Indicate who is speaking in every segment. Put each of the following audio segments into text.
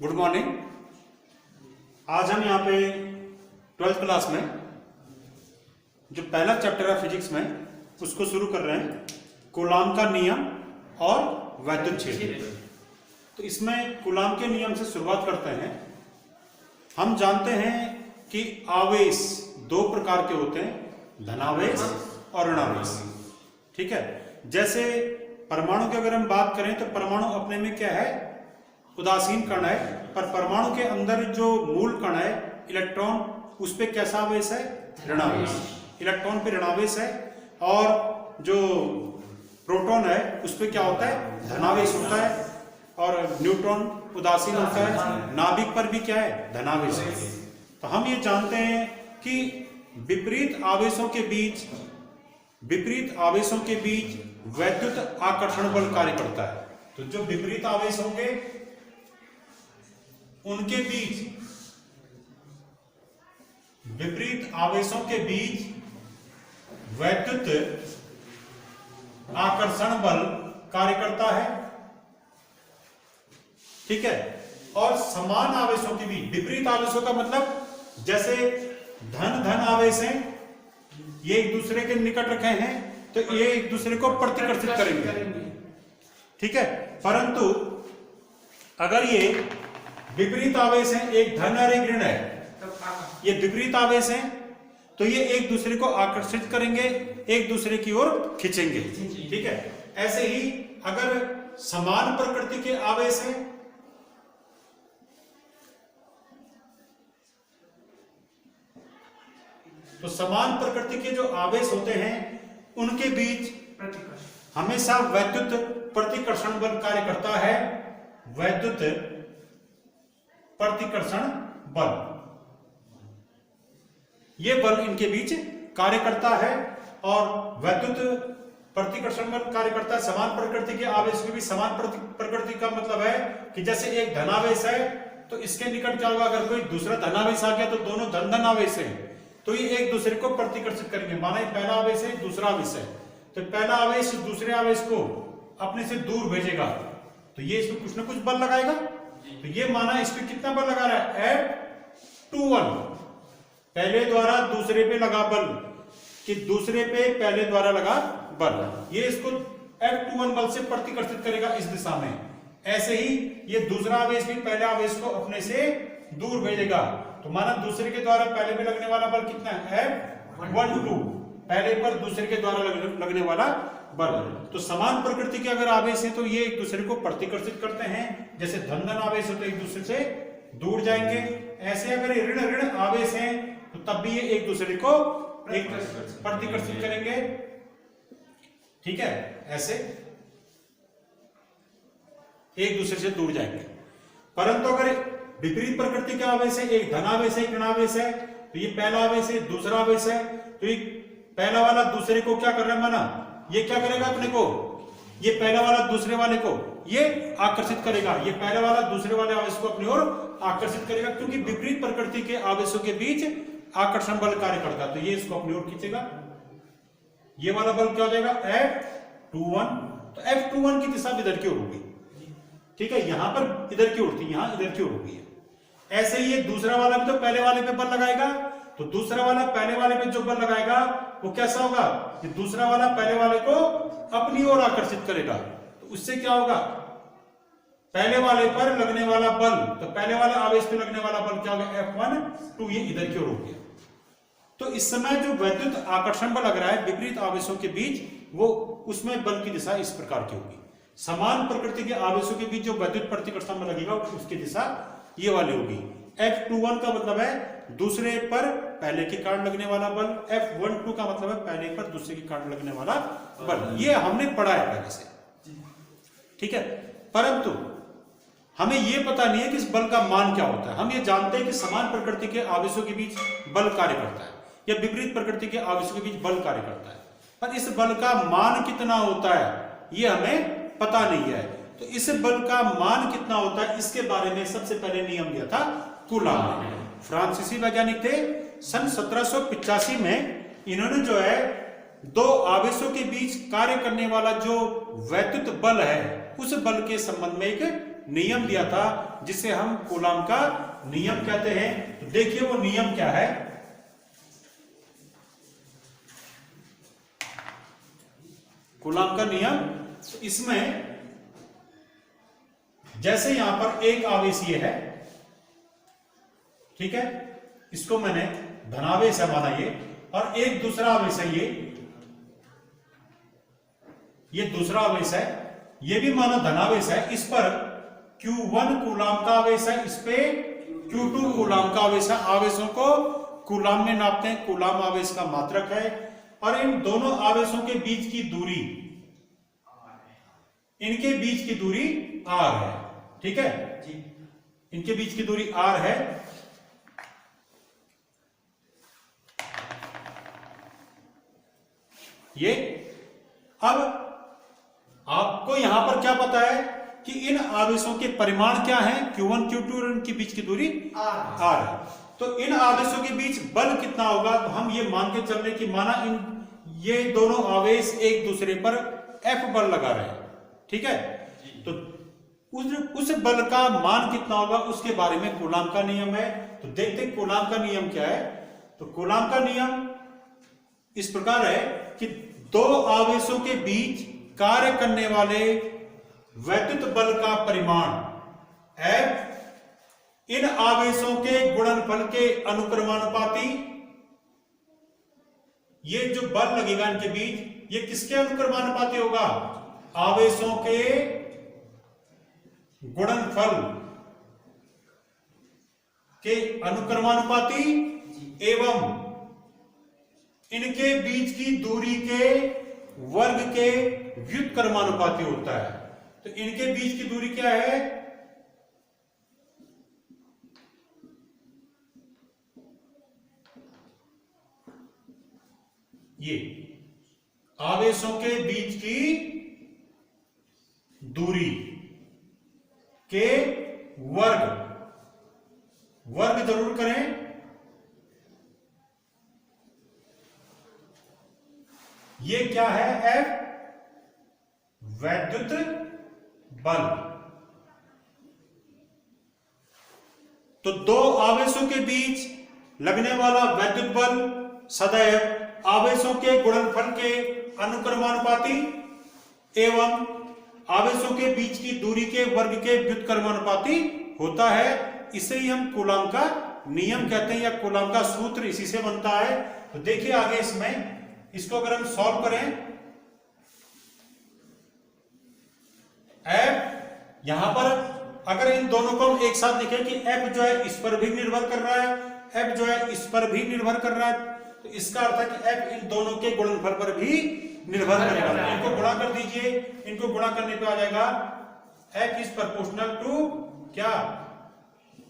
Speaker 1: Good morning. आज हम यहाँ पे 12th क्लास में जो पहला चैप्टर है फिजिक्स में उसको शुरू कर रहे हैं, कूलाम का नियम और वैद्युत क्षेत्र। तो इसमें कूलाम के नियम से शुरुआत करते हैं। हम जानते हैं कि आवेश दो प्रकार के होते हैं, धनावेश और ऋणावेश। ठीक है, जैसे परमाणु की अगर हम बात करें तो परमाणु अपने में क्या है, उदासीन कण है, पर परमाणु के अंदर जो मूल कण है इलेक्ट्रॉन, उस पे कैसा आवेश है, ऋणावेश। इलेक्ट्रॉन पे ऋणावेश है और जो प्रोटॉन है उस पे क्या होता है, धनावेश होता है। और न्यूट्रॉन उदासीन होता है, नाभिक पर भी क्या है, धनावेश है। तो हम ये जानते हैं कि विपरीत आवेशों के बीच वैद्युत आकर्षण बल कार्य करता है। तो जो विपरीत आवेश होंगे उनके बीच, विपरीत आवेशों के बीच वैद्युत आकर्षण बल कार्य करता है। ठीक है, और समान आवेशों के बीच, विपरीत आवेशों का मतलब जैसे धन आवेश हैं, ये एक दूसरे के निकट रखे हैं तो ये एक दूसरे को प्रतिकर्षित करेंगे। ठीक है, परंतु अगर ये विपरीत आवेश हैं, एक धन और एक ऋण है, ये विपरीत आवेश हैं तो ये एक दूसरे को आकर्षित करेंगे, एक दूसरे की ओर खींचेंगे। ठीक है, ऐसे ही अगर समान प्रकृति के आवेश हैं तो समान प्रकृति के जो आवेश होते हैं उनके बीच हमेशा वैद्युत प्रतिकर्षण बल कार्य करता है। वैद्युत प्रतिकर्षण बल, ये बल इनके बीच कार्य करता है। और वैद्युत प्रतिकर्षण बल कार्य करता है समान प्रकृति के आवेश के भी। समान प्रकृति का मतलब है कि जैसे एक धनावेश है तो इसके निकट क्या होगा, अगर कोई दूसरा धनावेश आ गया तो दोनों धन आवेश है तो ये एक दूसरे को प्रतिकर्षित करेंगे। माना पहला आवेश है, दूसरा आवेश है, तो पहला आवेश दूसरे आवेश को अपने से दूर भेजेगा तो ये इसमें कुछ ना कुछ बल लगाएगा। तो ये माना इस पे कितना बल लगा रहा है, F21, पहले द्वारा दूसरे पे लगा बल, कि दूसरे पे पहले द्वारा लगा बल, ये इसको F21 बल से प्रतिकर्षित करेगा इस दिशा में। ऐसे ही ये दूसरा आवेश भी पहले आवेश को अपने से दूर भेजेगा। तो माना दूसरे के द्वारा पहले पे लगने वाला बल कितना है, F12, पहले पर दूसरे के द्वारा लगने वाला बल। तो समान प्रकृति के अगर आवेश है तो ये एक दूसरे को प्रतिकर्षित करते हैं। जैसे धन आवेश होते एक दूसरे से दूर जाएंगे, ऐसे अगर ऋण आवेश हैं तो तब भी ये एक दूसरे को प्रतिकर्षित करेंगे। ठीक है, ऐसे एक दूसरे से दूर जाएंगे। परंतु अगर विपरीत प्रकृति के आवेश है, एक धनावेश है, एक ऋणावेश है, तो ये पहला आवेश है, दूसरा आवेश है, तो ये पहला वाला दूसरे को क्या कर रहा है, माना ये क्या करेगा अपने को, ये पहला वाला दूसरे वाले को ये आकर्षित करेगा, ये पहला वाला दूसरे वाले आवेश को अपनी ओर आकर्षित करेगा, क्योंकि विपरीत प्रकृति के आवेशों के बीच आकर्षण बल कार्य करता है। तो ये इसको अपनी ओर खींचेगा, ये वाला बल क्या हो जाएगा, F21। तो F21 की दिशा इधर की ओर होगी। ठीक है, यहां पर इधर की ओर थी, यहां इधर की ओर होगी। ऐसे ही ये दूसरा वाला भी तो पहले वाले पे बल लगाएगा, तो दूसरा वाला पहले वाले पे जो बल लगाएगा वो कैसा होगा, कि दूसरा वाला पहले वाले को अपनी ओर आकर्षित करेगा। तो उससे क्या होगा, पहले वाले पर लगने वाला बल, तो पहले वाला आवेश पे लगने वाला बल क्या होगा, F12, ये इधर की ओर हो गया। तो इस समय जो वैद्युत आकर्षण बल लग रहा है विपरीत आवेशों के बीच, वो उसमें बल की दिशा इस प्रकार की होगी। समान प्रकृति के आवेशों के बीच जो वैद्युत प्रतिकर्षण बल लगेगा उसकी दिशा ये वाली होगी। F21 का मतलब है दूसरे पर पहले के कारण लगने वाला बल, F12 का मतलब है पहले पर दूसरे के कारण लगने वाला बल। ये हमने पढ़ा है पहले से। ठीक है, परंतु हमें ये पता नहीं है कि इस बल का मान क्या होता है। हम ये जानते हैं कि समान प्रकृति के आवेशों के बीच बल कार्य करता है या विपरीत प्रकृति के आवेशों के बीच बल कार्य करता है, पर इस बल का मान कितना होता है ये हमें पता नहीं है। तो इस बल का मान कितना होता है इसके बारे में सबसे पहले नियम दिया था कूलाम ने। फ्रांसीसी वैज्ञानिक थे, सन 1785 में इन्होंने जो है दो आवेशों के बीच कार्य करने वाला जो वैद्युत बल है उस बल के संबंध में एक नियम दिया था जिसे हम कूलाम का नियम कहते हैं। तो देखिए वो नियम क्या है। कूलाम का नियम, तो इसमें जैसे यहां पर एक आवेशीय है, ठीक है, इसको मैंने धनावेश है माना ये, और एक दूसरा आवेश है ये दूसरा आवेश है, ये भी माना धनावेश है। इस पर Q1 कूलाम का आवेश है, इस पे Q2 कूलाम का आवेश है। आवेशों को कूलाम में नापते हैं, कूलाम आवेश का मात्रक है। और इन दोनों आवेशों के बीच की दूरी, इनके बीच की दूरी r है, ठीक है जी, इनके बीच की दूरी r है। ये अब आपको यहां पर क्या पता है कि इन आवेशों के परिमाण क्या है, Q1 Q2, और इनके बीच की दूरी r है। तो इन आवेशों के बीच बल कितना होगा, तो हम ये मान के चल रहे कि माना ये दोनों आवेश एक दूसरे पर F बल लगा रहे हैं, ठीक है। तो उस बल का मान कितना होगा उसके बारे में कूलाम का नियम है। तो देखते हैं कूलाम का नियम क्या है। तो कूलाम का नियम इस प्रकार है कि दो आवेशों के बीच कार्य करने वाले वैद्युत बल का परिमाण F इन आवेशों के गुणनफल के अनुक्रमानुपाती, ये जो बल लगेगा इनके बीच, ये किसके अनुक्रमानुपाती होगा, आवेशों के गुणनफल के अनुक्रमानुपाती एवं इनके बीच की दूरी के वर्ग के व्युत्क्रमानुपाती होता है। तो इनके बीच की दूरी क्या है, ये आवेशों के बीच की दूरी के वर्ग जरूर करें, ये क्या है, F वैद्युत बल। तो दो आवेशों के बीच लगने वाला वैद्युत बल सदैव आवेशों के गुणनफल के अनुक्रमानुपाती एवं आवेशों के बीच की दूरी के वर्ग के व्युत्क्रमानुपाती होता है। इसे ही हम कूलाम का नियम कहते हैं, या कूलाम का सूत्र इसी से बनता है। तो देखिए आगे इसमें, इसको अगर हम सॉल्व करें, F यहां पर अगर इन दोनों को हम एक साथ लिखें कि F जो है इस पर भी निर्भर कर रहा है, F जो है इस पर भी निर्भर कर रहा है, तो इसका अर्थ है कि F इन दोनों के गुणनफल पर भी निर्भर करेगा। इनको गुणा कर दीजिए, इनको गुणा करने पे आ जाएगा F इज प्रोपोर्शनल टू क्या,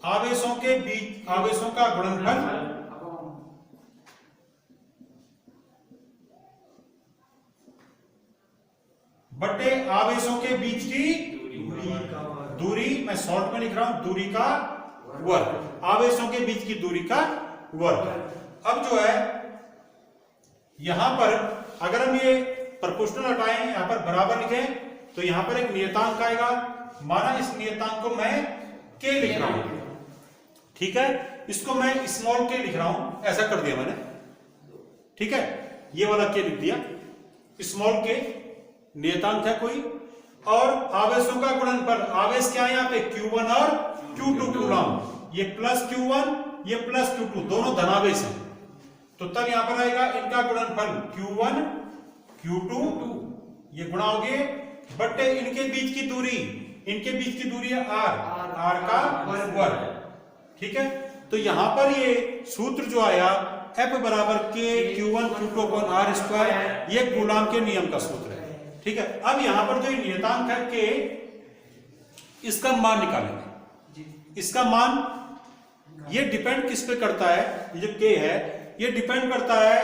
Speaker 1: आवेशों के बीच, आवेशों का गुणनफल बटे आवेशों के बीच की दूरी, मैं शॉर्ट में लिख रहा हूं, दूरी का वर्ग, आवेशों के बीच की दूरी का वर्ग। अब जो है यहां पर अगर हम ये प्रोपोर्शनल हटाएं, यहां पर बराबर लिखें, तो यहां पर एक नियतांक आएगा। माना इस नियतांक को मैं K लिख रहा हूं, ठीक है, इसको मैं स्मॉल k लिख रहा हूं, ऐसा कर दिया मैंने, ठीक है, ये वाला k लिख दिया, स्मॉल k नियतांक है कोई, और आवेशों का गुणनफल, आवेश क्या है यहाँ पे, Q1 और Q2 कूलाम, ये प्लस Q1 ये प्लस Q2, दोनों धनावेश हैं। तो तब यहां पर आएगा इनका गुणनफल Q1 Q2, ये गुणा हो गए, बटे इनके बीच की दूरी, इनके बीच की दूरी है R का वर्ग, ठीक है। तो यहां पर ये सूत्र जो आया F बराबर K Q1 Q2 upon R square, ये कूलाम के नियम का सूत्र है, ठीक है। अब यहां पर जो नियतांक है K, इसका मान निकालेंगे। इसका मान ये डिपेंड किस पे करता है, ये जो K है ये डिपेंड करता है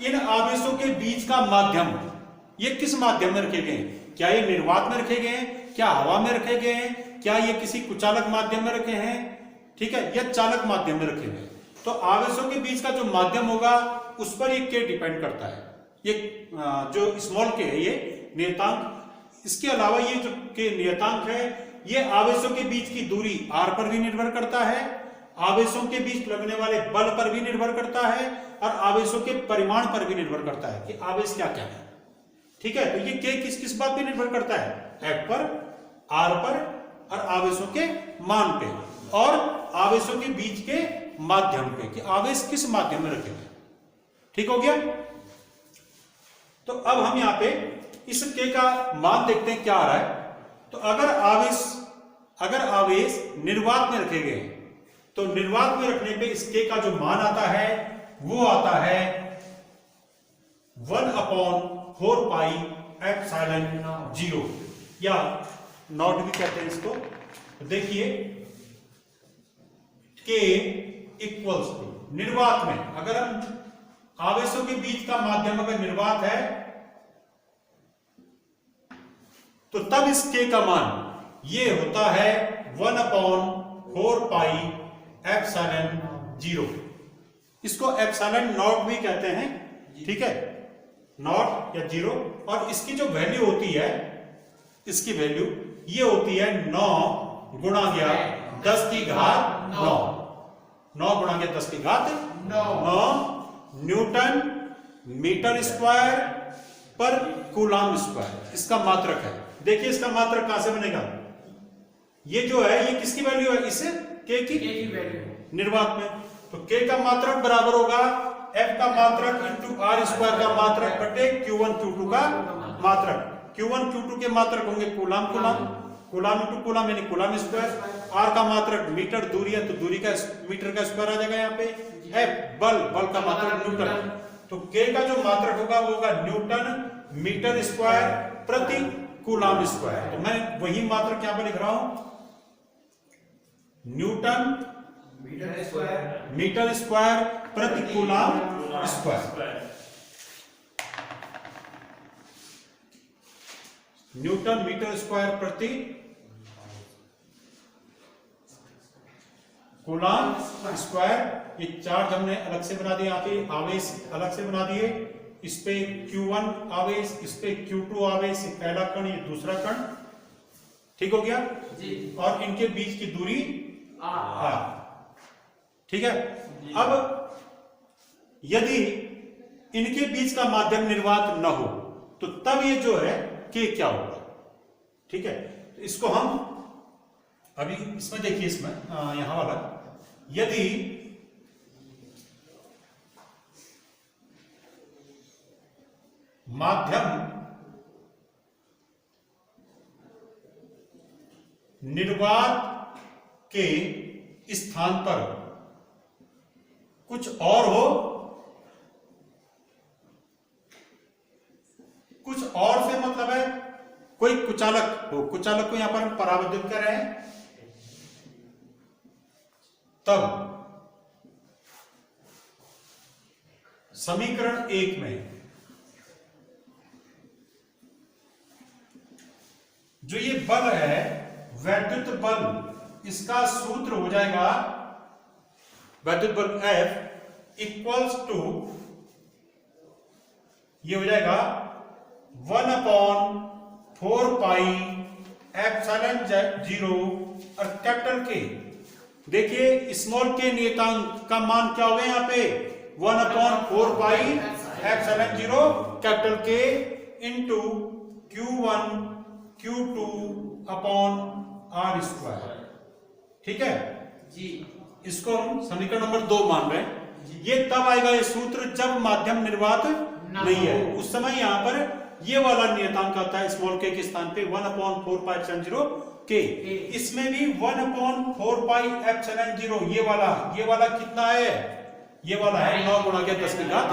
Speaker 1: इन आवेशों के बीच का माध्यम, ये किस माध्यम में रखे गए हैं, क्या ये निर्वात में रखे गए हैं, क्या हवा में रखे गए हैं, क्या ये किसी कुचालक माध्यम में रखे हैं, ठीक है, या चालक माध्यम में रखे गए। तो आवेशों के बीच का जो माध्यम होगा उस पर ये K डिपेंड करता है, ये जो स्मॉल k है ये नियतांक। इसके अलावा ये जो K नियतांक है ये आवेशों के बीच की दूरी r पर भी निर्भर करता है, आवेशों के बीच लगने वाले बल पर भी निर्भर करता है, और आवेशों के परिमाण पर भी निर्भर करता है कि आवेश क्या क्या है। ठीक है, तो ये k किस किस बात पे निर्भर करता है? F पर, R पर और आवेशों के मान पे, और आवेशों के बीच के माध्यम पे कि आवेश किस माध्यम में रखे हुए। ठीक हो गया। तो अब हम यहां पे इस k का मान देखते हैं क्या आ रहा है। तो अगर आवेश निर्वात में रखे गए तो निर्वात में रखने पे इस k का जो मान आता है वो आता है 1/4 पाई एप्सिलॉन 0, या नॉट भी कहते हैं इसको। तो देखिए k इक्वल्स टू निर्वात में, अगर हम आवेशों के बीच का माध्यम अगर निर्वात है तो तब इस k का मान ये होता है 1/4 पाई एप्सिलॉन 0। इसको एप्सिलॉन नॉट भी कहते हैं। ठीक है, नॉट या 0। और इसकी जो वैल्यू होती है, इसकी वैल्यू ये होती है 9 गुणा गया 10 की घात 9। 9 गुणा गया 10 की घात 9 न्यूटन मीटर स्क्वायर पर कूलम स्क्वायर इसका मात्रक है। देखिए इसका मात्रक कहां से बनेगा? ये जो है ये किसकी वैल्यू है? इस k की वैल्यू निर्वात में। तो k का मात्रक बराबर होगा f का मात्रक इंटू r स्क्वायर का मात्रक बटे q1 q2 का मात्रक। q1 q2 के मात्रक होंगे कूलम इंटू कूलम यानी कूलम स्क्वायर। r का मात्रक मीटर दूरी है तो दूरी का मीटर का स्क्वायर आ जाएगा यहाँ पे। f बल का मात्रक न्यूटन। तो k का जो मात्रक होगा वो होगा मीटर स्क्वायर प्रति कूलम स्क्वायर। तो मैं वही मात्रक यहां पर लिख रहा हूं, न्यूटन मीटर स्क्वायर प्रति coulomb square. Newton metre square प्रति कूलम स्क्वायर। ये चार्ज हमने अलग से बना दिया, यहाँ पे आवेश अलग से बना दिए। इस पे Q1 आवेश, इस पे Q2 आवेश, पहला कण ये दूसरा कण। ठीक हो गया जी। और इनके बीच की दूरी r। ठीक है। अब यदि इनके बीच का माध्यम निर्वात न हो तो तब ये जो है k क्या होगा? ठीक है, तो इसको हम अभी इसमें देखिए, इसमें यहां वाला, यदि माध्यम निर्वात के स्थान पर कुछ और हो, कुछ और से मतलब है कोई कुचालक हो, कुचालक को यहां पर हम परावर्तित कर रहे हैं, तब समीकरण 1 में जो ये बल है वैद्युत बल, इसका सूत्र हो जाएगा वैद्युत बल F इक्वल्स टू, ये हो जाएगा 1/4 पाई एप्सिलॉन 0 और कैपिटल K। देखिए स्मॉल k नियतांक का मान क्या हो गया यहाँ पे? 1/4 pi epsilon 0 capital K into Q1 Q2 upon R square. ठीक है जी। इसको हम समीकरण नंबर 2 मान रहे हैं। ये तब आएगा ये सूत्र जब माध्यम निर्वात नहीं है, उस समय यहां पर ये वाला नियतांक आता है स्मॉल k के स्थान पे 1/4 पाई एप्सिलॉन 0 k। इसमें भी 1/4 पाई एप्सिलॉन 0 ये वाला कितना है? ये वाला है 9 गुणा के 10 की घात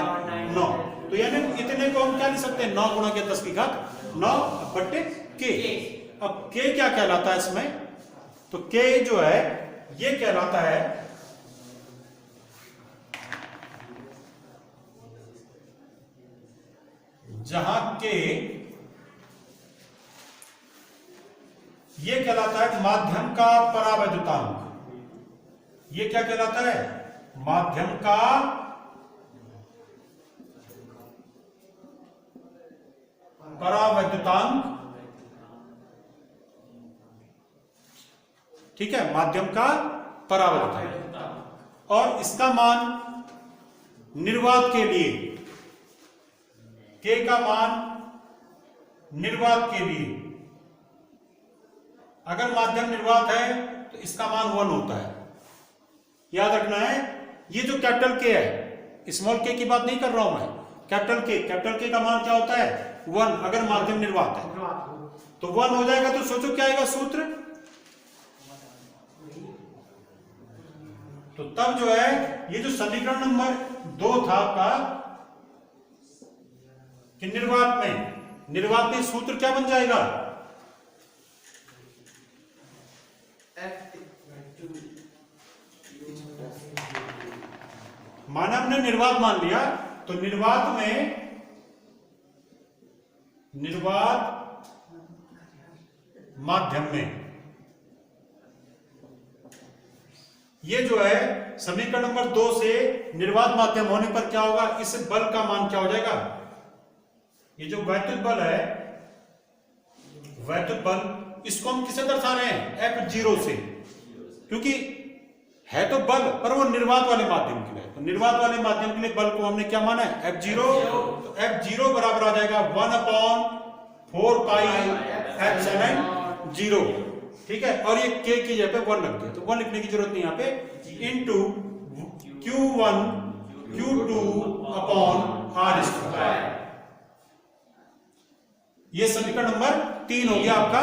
Speaker 1: 9। तो यानी इतने को हम क्या लिख सकते हैं? 9 गुणा के 10 की घात 9 बटे k। अब k क्या कहलाता है इसमें? तो k जो है ये कहलाता है जहां k ये कहलाता है माध्यम का परावैद्युतांक। ये क्या कहलाता है? माध्यम का परावैद्युतांक ठीक है, माध्यम का परावैद्युतांक। और इसका मान निर्वात के लिए, K का मान निर्वात के लिए, अगर माध्यम निर्वात है तो इसका मान 1 होता है। याद रखना है, ये जो कैपिटल K है, स्मॉल k की बात नहीं कर रहा हूं मैं, कैपिटल K का मान क्या होता है 1, अगर माध्यम निर्वात है तो 1 हो जाएगा। तो सोचो क्या आएगा सूत्र, तो तब जो है ये जो समीकरण नंबर 2 था आपका कि निर्वात में सूत्र क्या बन जाएगा, माना हमने निर्वात मान लिया, तो निर्वात माध्यम में ये जो है समीकरण नंबर 2 से निर्वात माध्यम होने पर क्या होगा, इस बल का मान क्या हो जाएगा, ये जो वैद्युत बल है, वैद्युत बल, इसको हम किसे दर्शा रहे हैं F0 से, क्योंकि है तो बल पर वो निर्वात वाले माध्यम के लिए, तो निर्वात वाले माध्यम के लिए बल को हमने क्या माना है F0, तो F0 बराबर आ जाएगा 1/4 पाई F0, ठीक है। और ये K की जगह पे 1 लग गया, तो 1 लिखने की जरूरत नहीं यहाँ पे, into Q1 Q2 upon R²। ये समीकरण नंबर 3 हो गया आपका।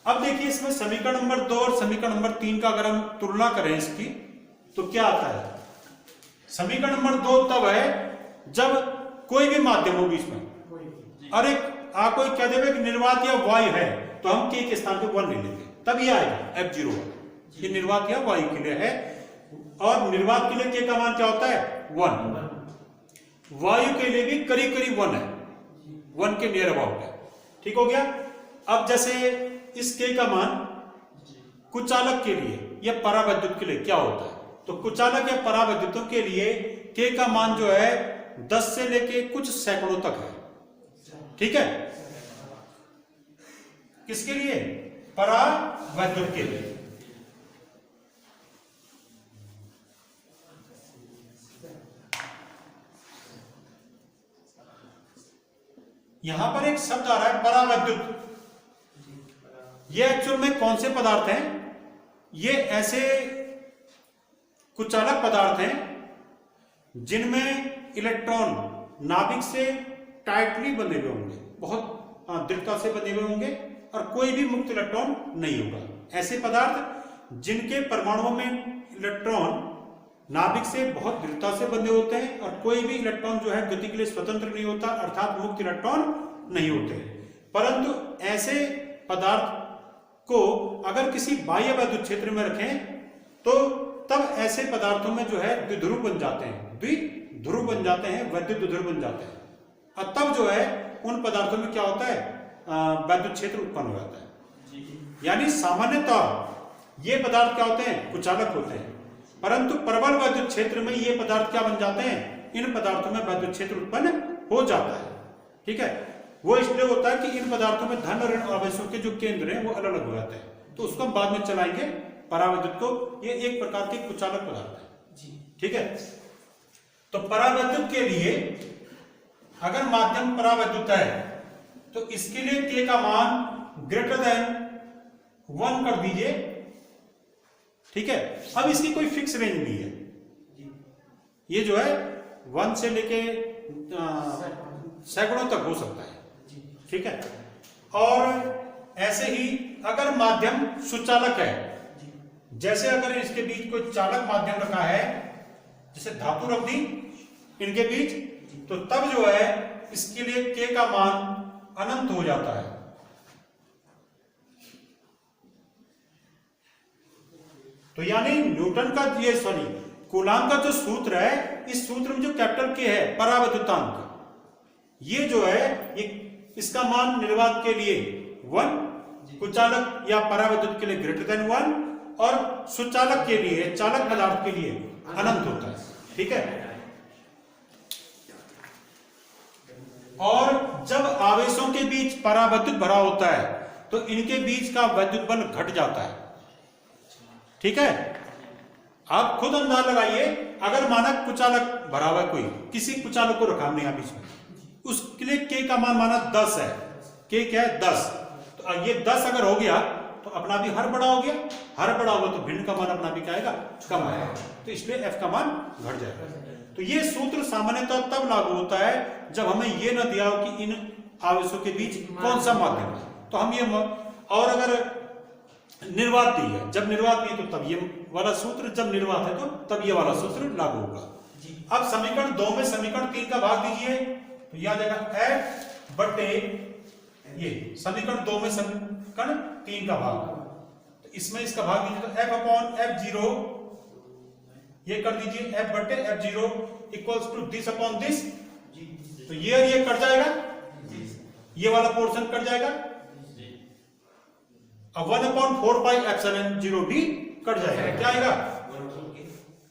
Speaker 1: अब देखिए इसमें समीकरण नंबर 2 और समीकरण नंबर 3 का अगर हम तुलना करें इसकी, तो क्या आता है, समीकरण नंबर 2 तब है जब कोई भी माध्यम हो बीच में, और एक आपको कह देवे कि निर्वात या वायु है, तो हम K के स्थान पे 1 ले लेंगे, तब ये आएगा F0, ये निर्वात या वायु के लिए है। और निर्वात के लिए K का मान क्या होता है 1, वायु के लिए भी करीब करीब 1 है, 1 के नियर अबाउट है, ठीक हो गया। अब जैसे इस K का मान कुचालक के लिए या परावैद्युत के लिए क्या होता है, तो कुचालक या परावैद्युतों के लिए K का मान जो है 10 से लेके कुछ सैकड़ों तक है, ठीक है, किसके लिए, परावैद्युत के लिए। यहां पर एक शब्द आ रहा है परावैद्युत, ये एक्चुअल में कौन से पदार्थ हैं, ये ऐसे कुचालक पदार्थ हैं जिनमें इलेक्ट्रॉन नाभिक से टाइटली बंधे हुए होंगे, बहुत दृढ़ता से बंधे हुए होंगे, और कोई भी मुक्त इलेक्ट्रॉन नहीं होगा। ऐसे पदार्थ जिनके परमाणुओं में इलेक्ट्रॉन नाभिक से बहुत दृढ़ता से बंधे होते हैं और कोई भी इलेक्ट्रॉन जो है गति के लिए स्वतंत्र नहीं होता, अर्थात मुक्त इलेक्ट्रॉन नहीं होते। परंतु ऐसे पदार्थ को अगर किसी बाह्य वैद्युत क्षेत्र में रखें तो तब ऐसे पदार्थों में जो है द्विध्रुव बन जाते हैं, द्विध्रुव बन जाते हैं, वैद्युत द्विध्रुव बन जाते हैं, और तब जो है उन पदार्थों में क्या होता है, वैद्युत क्षेत्र उत्पन्न हो जाता है। यानी सामान्यतः ये पदार्थ क्या होते हैं, कुचालक होते हैं, परंतु प्रबल वैद्युत क्षेत्र में ये पदार्थ क्या बन जाते हैं, इन पदार्थों में वैद्युत क्षेत्र उत्पन्न हो जाता है, ठीक है। वो इसलिए होता है कि इन पदार्थों में धन और ऋण आवेशों के जो केंद्र हैं वो अलग अलग हो जाते हैं, तो उसको हम बाद में चलाएंगे परावैद्युत को। ये एक प्रकार के कुचालक पदार्थ है, ठीक है। तो परावैद्युत के लिए अगर माध्यम परावैद्युत है तो इसके लिए K का मान ग्रेटर देन 1 कर दीजिए, ठीक है। अब इसकी कोई फिक्स रेंज नहीं है, ये जो है 1 से लेके सैकड़ों तक हो सकता है, ठीक है। और ऐसे ही अगर माध्यम सुचालक है, जैसे अगर इसके बीच कोई चालक माध्यम रखा है, जैसे धातु रख दी इनके बीच, तो तब जो है इसके लिए K का मान अनंत हो जाता है। तो यानी न्यूटन का कूलाम का जो सूत्र है, इस सूत्र में जो कैपिटल K है परावैद्युतांक, ये जो है ये इसका मान निर्वात के लिए 1, कुचालक या परावैद्युत के लिए ग्रेटर देन 1, और सुचालक के लिए, चालक पदार्थ के लिए अनंत होता है, ठीक है। और जब आवेशों के बीच परावैद्युत भरा होता है तो इनके बीच का वैद्युत बल घट जाता है, ठीक है, आप खुद अंदाज लगाइए, अगर मानक कुचालक भरा हुआ कोई, किसी कुचालक को रखा हमने यहां बीच में, उसके लिए के का मान माना 10 है, के क्या है 10, तो ये 10 अगर हो गया तो अपना भी हर बड़ा हो गया, हर बड़ा होगा तो भिन्न का मान अपना भी क्या आएगा, कम आएगा, तो इसलिए एफ का मान घट जाएगा। तो ये सूत्र सामान्यतः तब लागू होता है जब हमें ये न दिया हो कि इन आवेशों के बीच कौन सा माध्यम है, तो हम ये, और अगर निर्वात दी है, जब निर्वात नहीं तो तब ये वाला सूत्र, जब निर्वात है तो तब ये वाला सूत्र लागू होगा। अब समीकरण 2 में समीकरण 3 का भाग दीजिए, तो यह आ जाएगा एफ बटे ये समीकरण 2 में समीकरण 3 का भाग, तो इसमें इसका भाग दीजिए तो एफ अपॉन एफ जीरो, ये कर दीजिए एफ बटे F zero equals to this upon this, तो ये कट जाएगा, ये वाला पोर्शन कट जाएगा, अब 1/4 पाई एप्सिलॉन 0 डी कट जाएगा, क्या आएगा,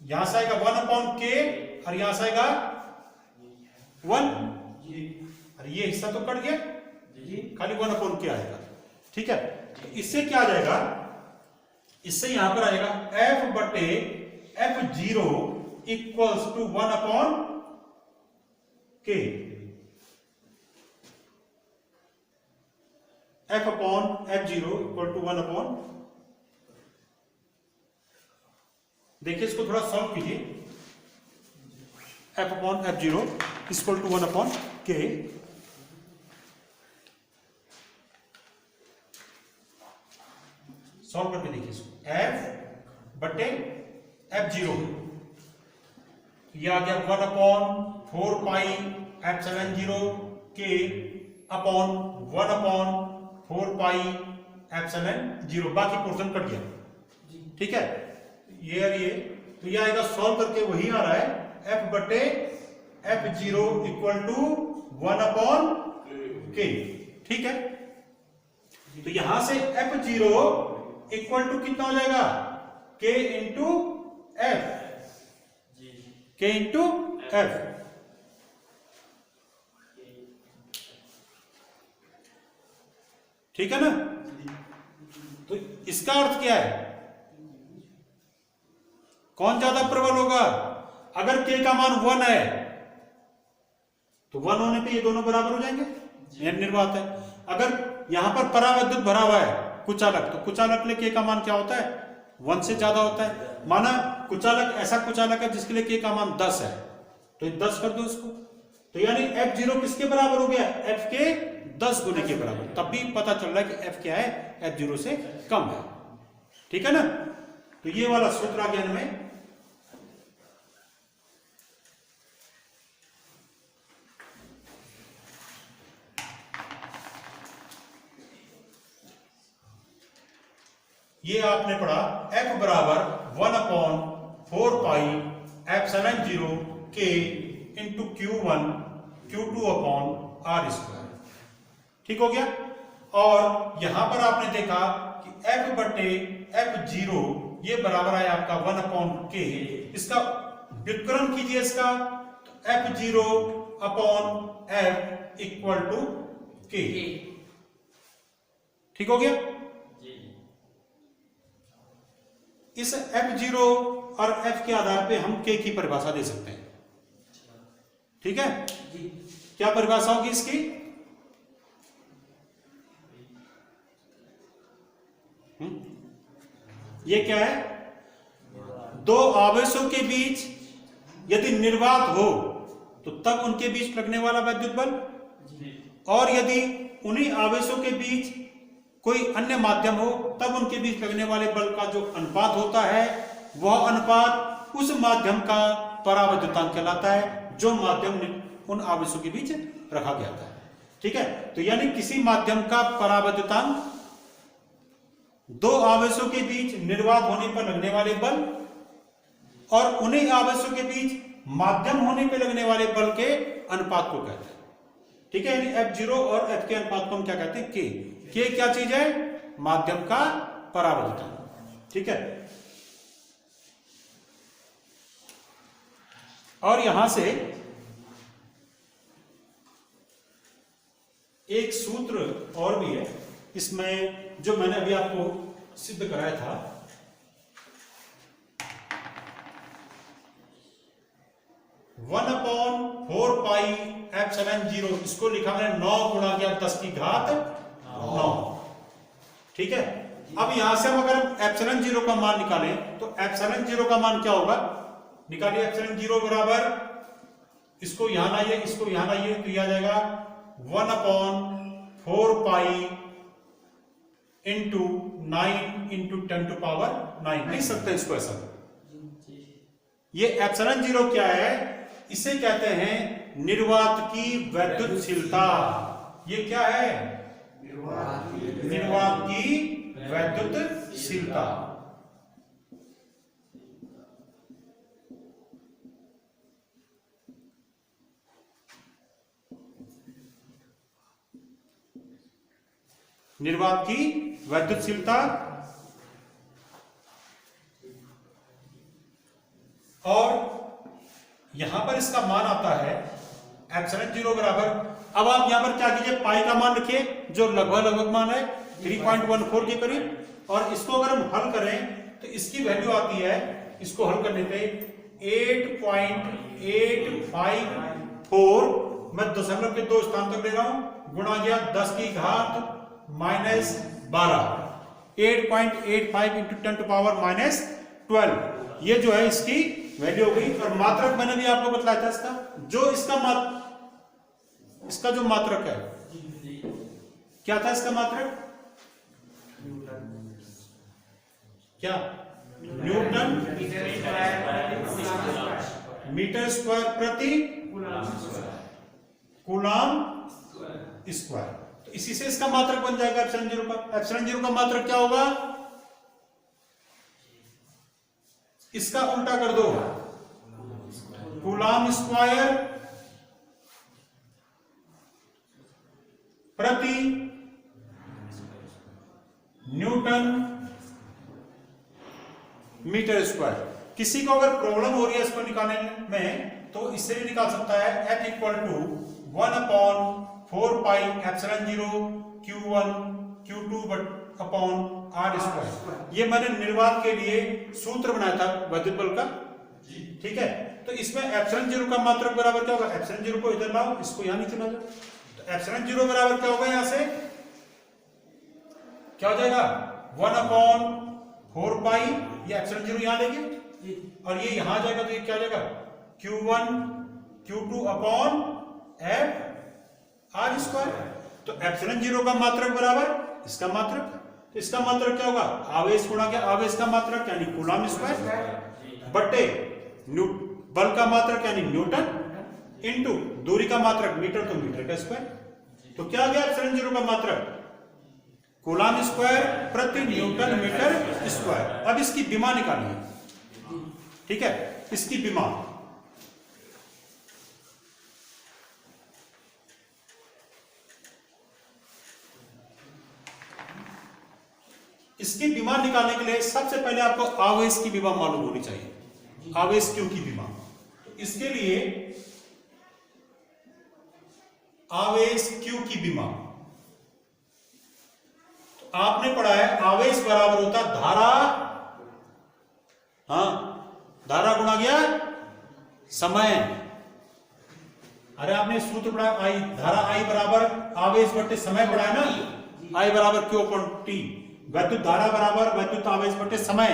Speaker 1: यहां से आएगा 1/k और यहां से आएगा 1, और ये हिस्सा तो कट गया, खाली 1/k आएगा, ठीक है। तो इससे क्या आ जाएगा, इससे यहां पर आएगा f बटे F zero equals to 1/k, f upon F zero equal to 1/, देखिए इसको थोड़ा सॉल्व कीजिए, f upon F zero equal to 1/k, solve करके देखिए इसको, f बटे एफ जीरो, यह आ गया 1/4 pi epsilon 0 k upon 1/4 pi epsilon 0, बाकी पोर्शन कट गया, ठीक है, ये और ये, तो ये आएगा सॉल्व करके वही आ रहा है f बटे F zero equal to 1/k, ठीक है। तो यहां से एफ जीरो इक्वल टू कितना हो जाएगा, k into F, k into F, ठीक है ना। तो इसका अर्थ क्या है, कौन ज्यादा प्रबल होगा, अगर k का मान 1 है तो 1 होने पे ये दोनों बराबर हो जाएंगे, यह निर्वात है। अगर यहां पर परावैद्युत भरा हुआ है कुचालक, तो कुचालक के लिए k का मान क्या होता है, 1 से ज्यादा होता है। माना कुचालक ऐसा कुचालक है जिसके लिए k का मान 10 है, तो ये 10 कर दो इसको, तो यानी एफ जीरो किसके बराबर हो गया, एफ के 10 गुने के बराबर, तब भी पता चल रहा है कि एफ क्या है, एफ जीरो से कम है, ठीक है ना। तो ये वाला सूत्र आ गया हमें, ये आपने पढ़ा f बराबर 1/4 pi epsilon 0 k into Q1 Q2 upon R square, ठीक हो गया। और यहां पर आपने देखा कि f बटे एफ जीरो ये बराबर है आपका 1/k, इसका व्युत्क्रम कीजिए इसका, तो F zero upon F equal to k, ठीक हो गया। इस एफ जीरो और एफ के आधार पे हम k की परिभाषा दे सकते हैं, ठीक है। क्या परिभाषा होगी इसकी, ये क्या है, दो आवेशों के बीच यदि निर्वात हो तो तब उनके बीच लगने वाला वैद्युत बल, और यदि उन्हीं आवेशों के बीच कोई अन्य माध्यम हो तब उनके बीच लगने वाले बल का जो अनुपात होता है वह अनुपात उस माध्यम का परावैद्युतांक कहलाता है जो माध्यम उन आवेशों के बीच रखा गया था, ठीक है। तो यानी किसी माध्यम का परावैद्युतांक दो आवेशों के बीच निर्वात होने पर लगने वाले बल और उन्हीं आवेशों के बीच माध्यम होने पर लगने वाले बल के अनुपात को कहते हैं, ठीक है। यानी एफ जीरो और एफ के अनुपात को हम क्या कहते हैं, के क्या चीज है, माध्यम का परावैद्युतांक, ठीक है। और यहां से एक सूत्र और भी है इसमें जो मैंने अभी आपको सिद्ध कराया था, एप्सिलॉन 0, इसको लिखा मैंने 9 गुणा किया 10 की घात 9। ठीक है, अब यहां से हम अगर एप्सिलॉन 0 का मान निकालें तो एप्सिलॉन 0 का मान क्या होगा, निकालिए। एप्सिलॉन 0 बराबर, इसको यहां लाइए, इसको यहां लाइए, तो यह आ जाएगा 1/4 pi into 9 into 10 to power 9 लिख सकते हैं इसको ऐसा। ये एप्सिलॉन 0 क्या है, इसे कहते हैं निर्वात की वैद्युतशीलता। ये क्या है, निर्वात की वैद्युतशीलता। निर्वात की वैद्युतशीलता। और यहां पर इसका मान आता है एप्सिलॉन 0 बराबर, अब आप यहां पर क्या कीजिए, पाई का मान रखिए जो लगभग मान है 3.14 के करीब, और इसको अगर हम हल करें तो इसकी वैल्यू आती है, इसको हल करने पे 8.854, मैं दशमलव के 2 स्थान तक ले रहा हूं, गुणा गया 10 की घात -12, 8.85 इंटू 10 टू पावर -12, ये जो है इसकी वैल्यू हो गई। और मात्रक मैंने भी आपको बताया था इसका, जो इसका जो मात्रक है, क्या था इसका मात्रक, क्या, न्यूटन मीटर स्क्वायर प्रति कूलाम स्क्वायर। तो इसी से इसका मात्रक बन जाएगा एप्सिलॉन 0 का। एप्सिलॉन 0 का मात्रक क्या होगा, इसका उल्टा कर दो, कूलाम स्क्वायर प्रति न्यूटन मीटर स्क्वायर। किसी को अगर प्रॉब्लम हो रही है इसको निकालने में, तो इससे भी निकाल सकता है, F equal to 1/4 pi epsilon 0 Q1 Q2 upon R square. ये मैंने निर्वात के लिए सूत्र बनाया था वैद्युत बल का, ठीक है। तो इसमें एप्सिलॉन 0 का मात्रक बराबर क्या होगा, एप्सिलॉन 0 को इधर लाओ, इसको यहां नीचे ला जाओ, तो एप्सिलॉन 0 बराबर क्या होगा, यहां से क्या हो जाएगा 1/4 पाई, ये एप्सिलॉन 0 यहां लेंगे और ये यहां जाएगा, तो ये क्या हो जाएगा Q1 Q2 upon F R square. तो एप्सिलॉन 0 का मात्रक बराबर इसका मात्रक, तो इसका मात्रक क्या होगा, आवेश गुणा के आवेश का मात्रक यानी कूलाम स्क्वायर बटे बल का मात्रक यानी न्यूटन इनटू दूरी का मात्रक मीटर, तो मीटर का स्क्वायर। तो क्या आ गया एप्सिलॉन 0 का मात्रक, कूलाम स्क्वायर प्रति न्यूटन मीटर स्क्वायर। अब इसकी विमा निकालिए, ठीक है, इसकी विमा, इसकी विमा निकालने के लिए सबसे पहले आपको आवेश की विमा मालूम होनी चाहिए, आवेश Q की विमा। तो इसके लिए आवेश Q की विमा, तो आपने पढ़ा है आवेश बराबर होता धारा, हाँ, धारा गुणा गया समय। अरे आपने सूत्र पढ़ा आई, धारा I बराबर आवेश बटे समय पढ़ा है ना, I बराबर Q अपॉन T, वैद्युत धारा बराबर वैद्युत आवेश बटे समय।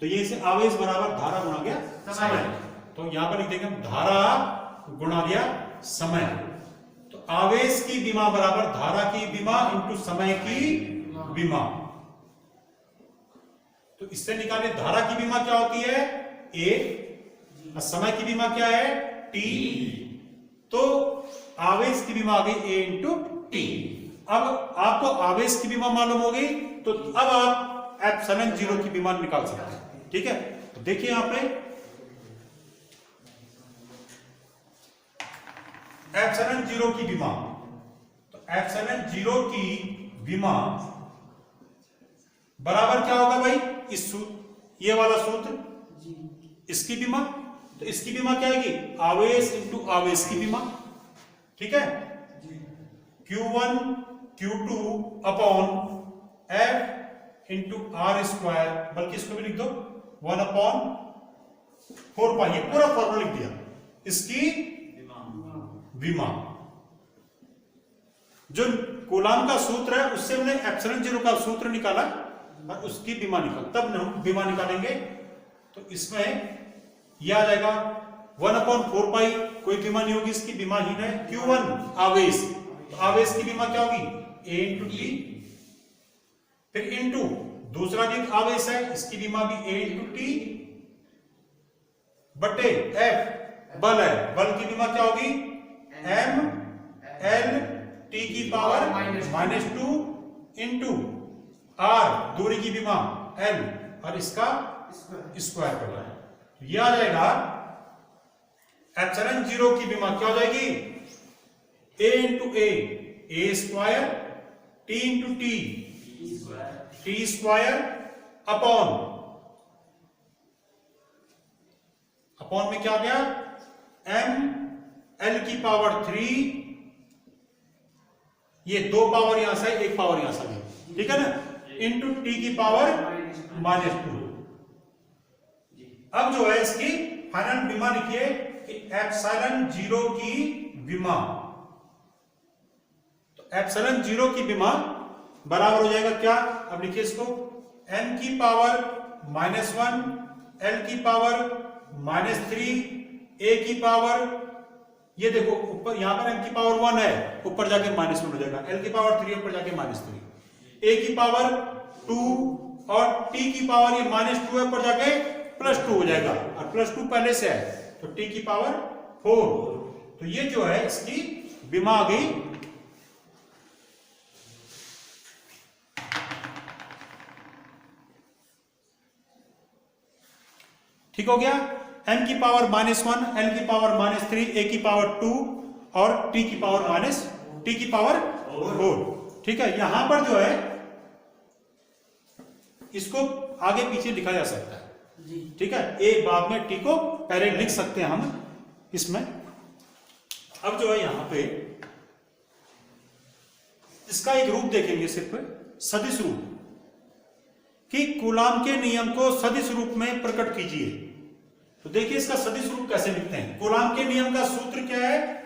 Speaker 1: तो ये से आवेश बराबर धारा गुणा गया समय, तो यहां पर लिख देंगे धारा गुणा गया समय। तो आवेश की विमा बराबर धारा की विमा इंटू समय की विमा। तो इससे निकाले धारा की विमा क्या होती है A, और समय की विमा क्या है T। तो आवेश की विमा आ गई A इंटू T। अब आपको आवेश की विमा मालूम हो गई, तो अब आप एप्सिलॉन 0 की विमा निकाल सकते हैं, ठीक है। तो देखिए यहां पे एप्सिलॉन 0 की विमा, तो एप्सिलॉन 0 की विमा बराबर क्या होगा भाई, इस सूत्र, ये वाला सूत्र, इसकी विमा। तो इसकी विमा क्या आएगी, आवेश इंटू आवेश की विमा, ठीक है, Q1 Q2 upon F into R square, बल्कि इसको भी लिख दो 1/4 पाई, ये पूरा फॉर्मूला लिख दिया। इसकी विमा। जो कूलाम का सूत्र है उससे हमने एप्सिलॉन जीरो का सूत्र निकाला और उसकी विमा निकाल, तब हम विमा निकालेंगे। तो इसमें यह आ जाएगा 1/4 पाई, कोई विमा नहीं होगी, इसकी विमाहीन है। Q1 आवेश, तो आवेश की विमा क्या होगी? A इंटू टी, फिर इंटू दूसरा जो आवेश है इसकी विमा भी A इंटू टी बटे F बल है, बल की विमा क्या होगी? M L टी की पावर -2 इंटू R दूरी की विमा L और इसका स्क्वायर करना है। तो यह आ जाएगा एप्सिलॉन जीरो की विमा क्या हो जाएगी? A into A square, T into T square upon में क्या आ गया? M L की पावर 3, ये 2 पावर यहां से, 1 पावर यहां से गई, ठीक है ना, इंटू टी की पावर -2। अब जो है इसकी फाइनल विमा लिखिए कि एप्सिलॉन जीरो की विमा, तो एप्सिलॉन जीरो की विमा बराबर हो जाएगा क्या? अब लिखिए इसको, m की पावर -1, l की पावर -3, a की पावर, ये देखो ऊपर यहां पर m की पावर 1 है, ऊपर जाके -1 हो जाएगा, l की पावर 3 ऊपर जाके -3, a की पावर 2 और t की पावर ये -2 है, ऊपर जाके +2 हो जाएगा, और +2 पहले से है तो t की पावर 4। तो ये जो है इसकी विमा आ गई। ठीक हो गया? m की पावर -1, l की पावर -3, a की पावर 2 और t की पावर -4। ठीक है, यहां पर जो है इसको आगे पीछे लिखा जा सकता है, ठीक है, एक बाद में t को पहले लिख सकते हैं हम इसमें। अब जो है यहां पे इसका एक रूप देखेंगे, सिर्फ सदिश रूप, कि कूलाम के नियम को सदिश रूप में प्रकट कीजिए। तो देखिए इसका सदिश रूप कैसे लिखते हैं। कूलाम के नियम का सूत्र क्या है?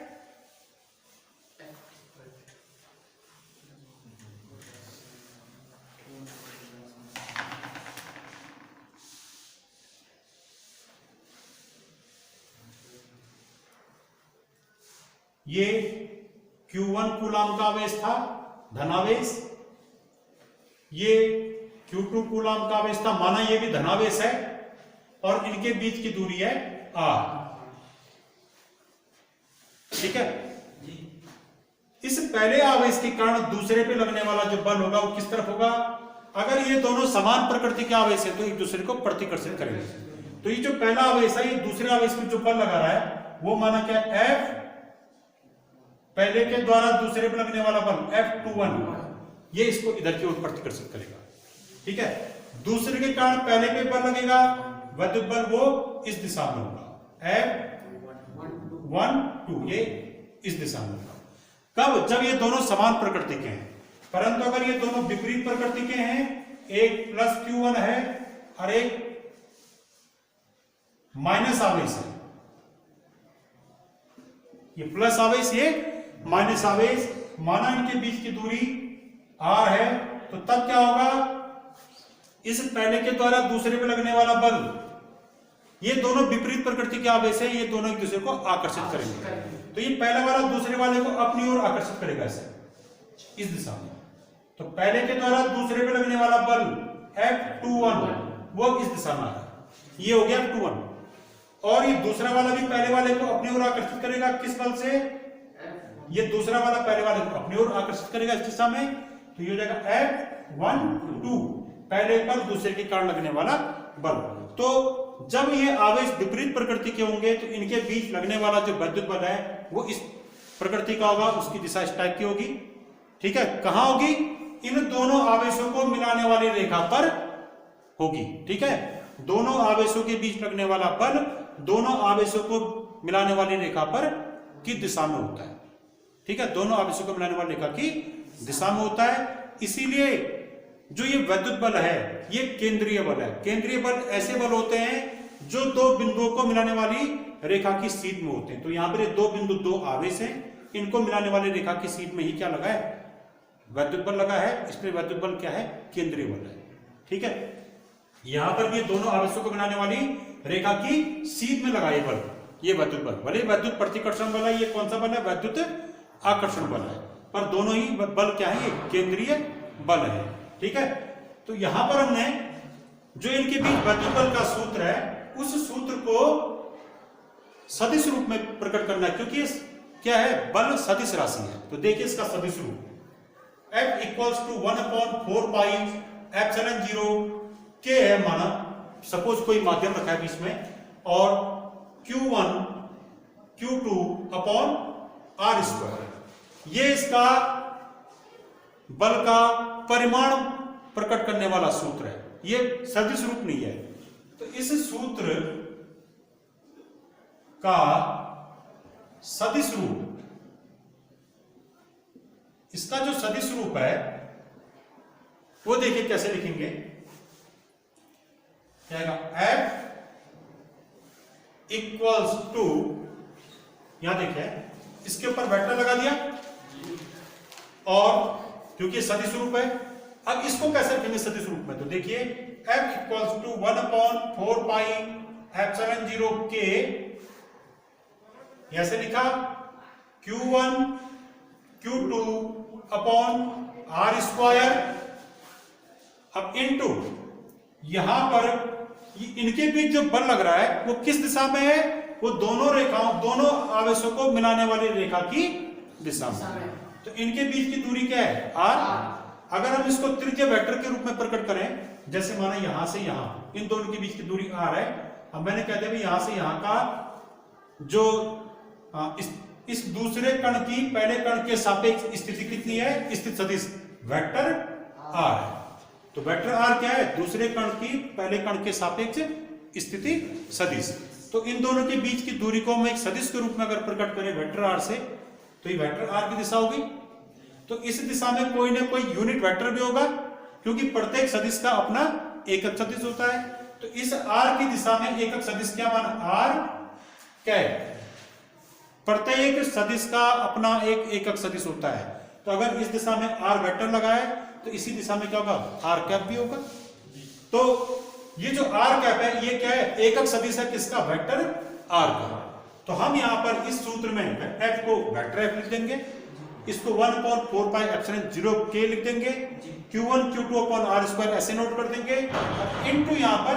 Speaker 1: ये Q1 कूलाम का आवेश था, धनावेश। ये Q2 कूलाम का आवेश था, माना ये भी धनावेश है, और इनके बीच की दूरी है r। ठीक है, इस पहले आवेश के कारण दूसरे पे लगने वाला जो बल होगा वो किस तरफ होगा? अगर ये दोनों समान प्रकृति के आवेश है तो एक दूसरे को प्रतिकर्षित करेंगे। तो ये जो पहला आवेश है, ये दूसरे आवेश में जो बल लगा रहा है वो माना क्या? F, पहले के द्वारा दूसरे पे लगने वाला बल F21, ये इसको इधर की ओर प्रतिकर्षित करेगा। ठीक है, दूसरे के कारण पहले पे बल लगेगा, विद्युत बल वो इस दिशा में होगा, F12, ये इस दिशा में होगा। कब? जब ये दोनों समान प्रकृति के हैं। परंतु अगर ये दोनों विपरीत प्रकृति के हैं, एक +Q1 है और एक माइनस आवेश है, ये प्लस आवेश, ये माइनस आवेश, माना इनके बीच की दूरी r है, तो तब क्या होगा? इस पहले के द्वारा दूसरे पे लगने वाला बल, ये दोनों विपरीत प्रकृति के आवेश है, ये दोनों एक दूसरे को आकर्षित करेंगे। तो ये पहला वाला दूसरे वाले को अपनी ओर आकर्षित करेगा, ऐसे इस दिशा में। तो पहले के द्वारा दूसरे पे लगने वाला बल F21 वो इस दिशा में आ रहा है, ये हो गया F21, और ये दूसरा वाला भी पहले वाले को अपनी ओर आकर्षित करेगा, किस बल से? ये दूसरा वाला पहले वाले को अपनी ओर आकर्षित करेगा इस दिशा में, तो ये हो जाएगा F12, पहले पर दूसरे के कारण लगने वाला बल। तो जब ये आवेश विपरीत प्रकृति के होंगे तो इनके बीच लगने वाला जो विद्युत बल है वो इस प्रकृति का होगा, उसकी दिशा इस टाइप की होगी। ठीक है, कहां होगी? इन दोनों आवेशों को मिलाने वाली रेखा पर होगी। ठीक है, दोनों आवेशों के बीच लगने वाला बल दोनों आवेशों को मिलाने वाली रेखा पर की दिशा में होता है। ठीक है, दोनों आवेशों को मिलाने वाली रेखा की दिशा में होता है। इसीलिए जो ये विद्युत बल है ये केंद्रीय बल है। केंद्रीय बल ऐसे बल होते हैं जो दो बिंदुओं को मिलाने वाली रेखा की सीध में होते हैं। तो यहां पर ये दो बिंदु, दो आवेश हैं, इनको मिलाने वाली रेखा की सीध में ही क्या लगा है? वैद्युत बल लगा है। इसलिए वैद्युत बल क्या है? केंद्रीय बल है। ठीक है, यहां पर भी दोनों आवेशों को मिलाने वाली रेखा की सीध में लगा ये बल, ये वैद्युत बल। भले वैद्युत प्रतिकर्षण बल है, ये कौन सा बल है? वैद्युत आकर्षण बल है, पर दोनों ही बल क्या है? केंद्रीय बल है। ठीक है, तो यहां पर हमने जो इनके बीच वैद्युत बल का सूत्र है, उस सूत्र को सदिश रूप में प्रकट करना है, क्योंकि क्या है? बल सदिश राशि है। तो देखिए इसका सदिश रूप F equals to 1/4 pi epsilon 0 K है माना, सपोज कोई माध्यम रखा है बीच में, और Q1 Q2 upon R square, ये इसका बल का परिमाण प्रकट करने वाला सूत्र है। ये सदिश रूप नहीं है। तो इस सूत्र का सदिश रूप, इसका जो सदिश रूप है वो देखिए कैसे लिखेंगे। क्या आएगा? F इक्वल्स टू, यहां देखिए इसके ऊपर वेक्टर लगा दिया, और क्योंकि सदिश रूप है, अब इसको कैसे लिखेंगे सदिश रूप में? तो देखिए F equals to 1/4 pi epsilon 0 K, ऐसे लिखा, Q1 Q2 upon R square. अब इनटू यहां पर इनके बीच जो बल लग रहा है वो किस दिशा में है? वो दोनों रेखाओं, दोनों आवेशों को मिलाने वाली रेखा की दिशा में। तो इनके बीच की दूरी क्या है? R। अगर हम इसको त्रिज्य वेक्टर के रूप में प्रकट करें, जैसे माना यहां से यहां, इन दोनों के बीच की दूरी R है। अब मैंने कह दिया यहां से यहां का जो इस दूसरे कण की पहले कण के सापेक्ष स्थिति कितनी है? स्थिति सदिश वेक्टर R है। तो वेक्टर R क्या है? दूसरे कण की पहले कण के सापेक्ष स्थिति सदिश। तो इन दोनों के बीच की दूरी को हम एक सदिश के रूप में अगर प्रकट करें वेक्टर R से, तो ये वेक्टर R की दिशा होगी। तो इस दिशा में कोई ना कोई यूनिट वेक्टर भी होगा, क्योंकि प्रत्येक सदिश का अपना एकक सदिश होता है। तो इस R की दिशा में एकक सदिश क्या माना? R क्या है? प्रत्येक सदिश का अपना एक एकक सदिश होता है। तो अगर इस दिशा में R वेक्टर लगा है, तो इसी दिशा में क्या होगा? R कैप भी होगा। तो ये जो R कैप है, ये क्या है? एकक सदिश है किसका? वेक्टर R का। तो हम यहां पर इस सूत्र में F को वेक्टर F लिख देंगे, इसको 1/4 पाई एप्सिलॉन 0 K लिख देंगे, Q1 Q2 upon R square ऐसे नोट कर देंगे, इनटू यहां पर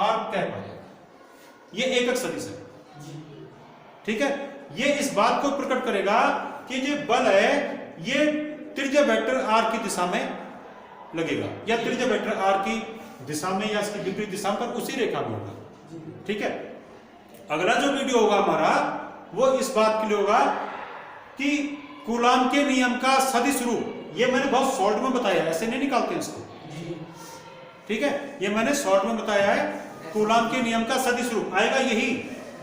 Speaker 1: R कैप है, ये एकक सदिश है। ठीक है, ये इस बात को प्रकट करेगा कि जो बल है ये त्रिज्य वेक्टर R की दिशा में लगेगा, या त्रिज्य वेक्टर R की दिशा में या इसकी विपरीत दिशा पर उसी रेखा में होगा। ठीक है, अगला जो वीडियो होगा हमारा वो इस बात के लिए होगा कि कूलाम के नियम का सदिश रूप। ये मैंने बहुत शॉर्ट में बताया, ऐसे नहीं निकालते इसको। ठीक है, ये मैंने शॉर्ट में बताया है। कूलाम के नियम का सदिश रूप आएगा यही,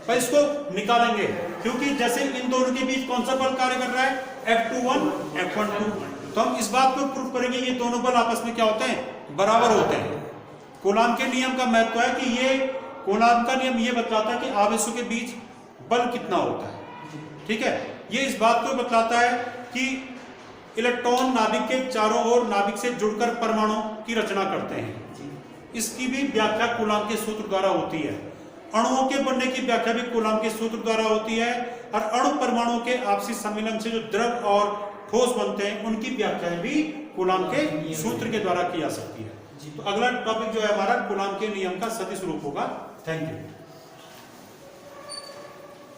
Speaker 1: पर इसको निकालेंगे, क्योंकि जैसे इन दोनों के बीच कौन सा बल कार्य कर रहा है? F21 F12। तो हम इस बात को प्रूव करेंगे ये दोनों बल आपस में क्या होते हैं? बराबर होते हैं। कूलाम के नियम का महत्व है कि ये कूलाम का नियम ये बतलाता है कि आवेशों के बीच बल कितना होता है। ठीक है, ये इस बात को बतलाता है कि इलेक्ट्रॉन नाभिक के चारों ओर नाभिक से जुड़कर परमाणु की रचना करते हैं। इसकी भी व्याख्या कूलाम के सूत्र द्वारा होती है। अणुओं के बनने की व्याख्या भी कूलाम के सूत्र द्वारा होती है, और अणु परमाणुओं के आपसी सम्मिलन से जो द्रव और ठोस बनते हैं उनकी व्याख्या भी कूलाम के सूत्र के द्वारा की जा सकती है। तो अगला टॉपिक जो है हमारा कूलाम के नियम का सदिश रूप होगा। Thank you.